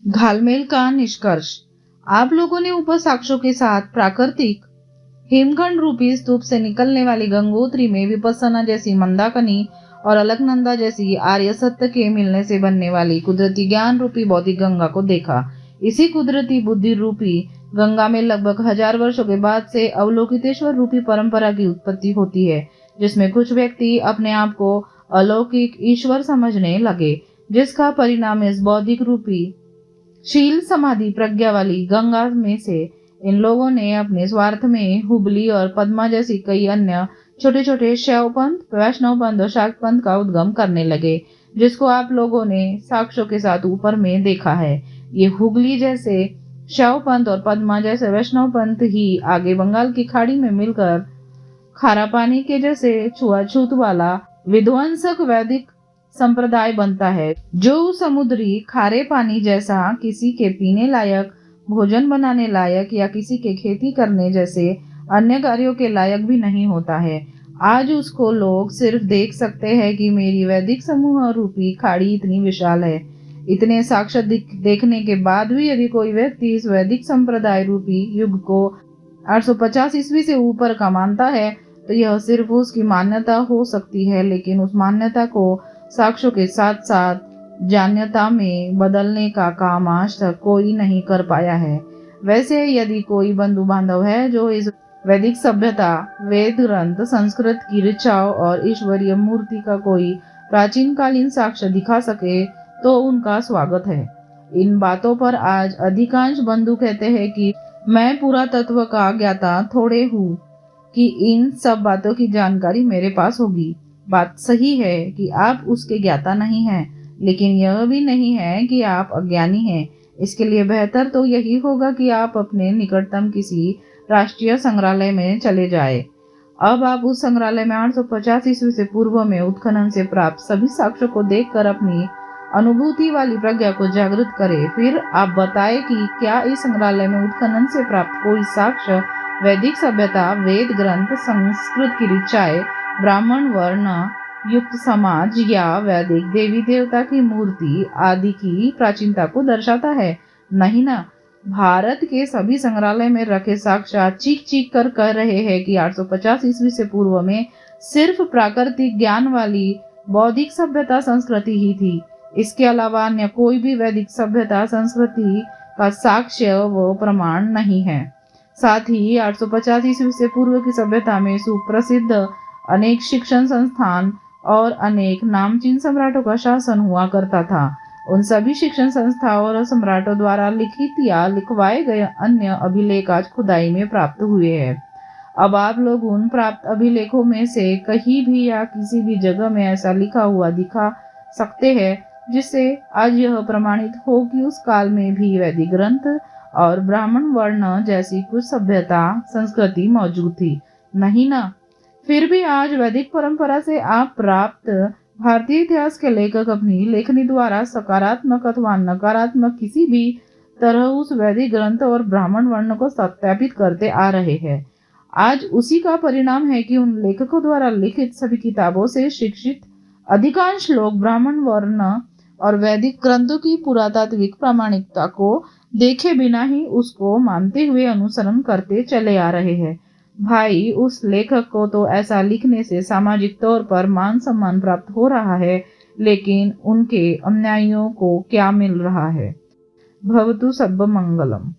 घालमेल का निष्कर्ष। आप लोगों ने ऊपर साक्ष्यों के साथ प्राकृतिक हिमखंड रूपी स्तूप से निकलने वाली गंगोत्री में विपस्सना जैसी मंदाकिनी और अलकनंदा जैसी आर्य सत्य के मिलने से बनने वाली कुदरती ज्ञान रूपी बौद्धिक गंगा को देखा। इसी कुदरती बुद्धि रूपी गंगा में लगभग 1000 वर्षों के बाद से अवलोकितेश्वर रूपी परंपरा की उत्पत्ति होती है, जिसमें कुछ व्यक्ति अपने आप को अलौकिक ईश्वर समझने लगे, जिसका परिणाम इस बौद्धिक रूपी शील समाधि प्रज्ञा वाली गंगा में से इन लोगों ने अपने स्वार्थ में हुबली और पद्मा जैसी कई अन्य छोटे छोटे शैव पंथ, वैष्णव पंथ और शाक्त पंथ का उद्गम करने लगे, जिसको आप लोगों ने साक्ष्यों के साथ ऊपर में देखा है। ये हुगली जैसे शैव पंथ और पद्मा जैसे वैष्णव पंथ ही आगे बंगाल की खाड़ी में मिलकर खारा पानी के जैसे छुआछूत वाला विध्वंसक वैदिक संप्रदाय बनता है, जो समुद्री खारे पानी जैसा किसी के पीने लायक, भोजन बनाने लायक या किसी के खेती करने जैसे अन्य कार्यों के लायक भी नहीं होता है। आज उसको लोग सिर्फ देख सकते हैं कि मेरी वैदिक समूह रूपी खाड़ी इतनी विशाल है। इतने साक्ष्य देखने के बाद भी यदि कोई व्यक्ति इस वैदिक संप्रदाय रूपी युग को 850 ईस्वी से ऊपर का मानता है, तो यह सिर्फ उसकी मान्यता हो सकती है, लेकिन उस मान्यता को साक्ष्यों के साथ साथ जान्यता में बदलने का काम आज तक कोई नहीं कर पाया है। वैसे यदि कोई बंधु बांधव है जो इस वैदिक सभ्यता, वेद ग्रंथ, संस्कृत की ऋचाओं और ईश्वरीय मूर्ति का कोई प्राचीन कालीन साक्ष्य दिखा सके, तो उनका स्वागत है। इन बातों पर आज अधिकांश बंधु कहते हैं कि मैं पुरातत्व का ज्ञाता थोड़े हूँ कि इन सब बातों की जानकारी मेरे पास होगी। बात सही है कि आप उसके ज्ञाता नहीं हैं, लेकिन यह भी नहीं है कि आप अज्ञानी हैं। इसके लिए बेहतर तो यही होगा कि आप अपने निकटतम किसी राष्ट्रीय संग्रहालय में चले जाए। अब आप उस संग्रहालय में 850 ईस्वी से पूर्व में उत्खनन से प्राप्त सभी साक्ष्यों को देखकर अपनी अनुभूति वाली प्रज्ञा को जागृत करें। फिर आप बताएं कि क्या इस संग्रहालय में उत्खनन से प्राप्त कोई साक्ष्य वैदिक सभ्यता, वेद ग्रंथ, संस्कृत की ऋचाएं, ब्राह्मण वर्ण युक्त समाज या वैदिक देवी देवता की मूर्ति आदि की प्राचीनता को दर्शाता है? नहीं ना। भारत के सभी संग्रहालय में रखे साक्षात चीख चीख कर कह रहे हैं कि 850 ईस्वी से पूर्व में सिर्फ प्राकृतिक ज्ञान वाली बौद्धिक सभ्यता संस्कृति ही थी। इसके अलावा अन्य कोई भी वैदिक सभ्यता संस्कृति का साक्ष्य व प्रमाण नहीं है। साथ ही 850 ईस्वी से पूर्व की सभ्यता में सुप्रसिद्ध अनेक शिक्षण संस्थान और अनेक नामचीन सम्राटों का शासन हुआ करता था। उन सभी शिक्षण संस्थाओं और सम्राटों द्वारा लिखित या लिखवाए गए अन्य अभिलेख आज खुदाई में प्राप्त हुए हैं। अब आप लोग उन प्राप्त अभिलेखों में से कहीं भी या किसी भी जगह में ऐसा लिखा हुआ दिखा सकते हैं जिससे आज यह प्रमाणित हो कि उस काल में भी वैदिक ग्रंथ और ब्राह्मण वर्ण जैसी कुछ सभ्यता संस्कृति मौजूद थी? नहीं ना। फिर भी आज वैदिक परंपरा से आप प्राप्त भारतीय इतिहास के लेखक अपनी लेखनी द्वारा सकारात्मक अथवा नकारात्मक किसी भी तरह उस वैदिक ग्रंथ और ब्राह्मण वर्ण को सत्यापित करते आ रहे हैं। आज उसी का परिणाम है कि उन लेखकों द्वारा लिखित सभी किताबों से शिक्षित अधिकांश लोग ब्राह्मण वर्ण और वैदिक ग्रंथों की पुरातात्विक प्रामाणिकता को देखे बिना ही उसको मानते हुए अनुसरण करते चले आ रहे हैं। भाई, उस लेखक को तो ऐसा लिखने से सामाजिक तौर पर मान सम्मान प्राप्त हो रहा है, लेकिन उनके अनुयायियों को क्या मिल रहा है? भवतु सर्वमंगलम।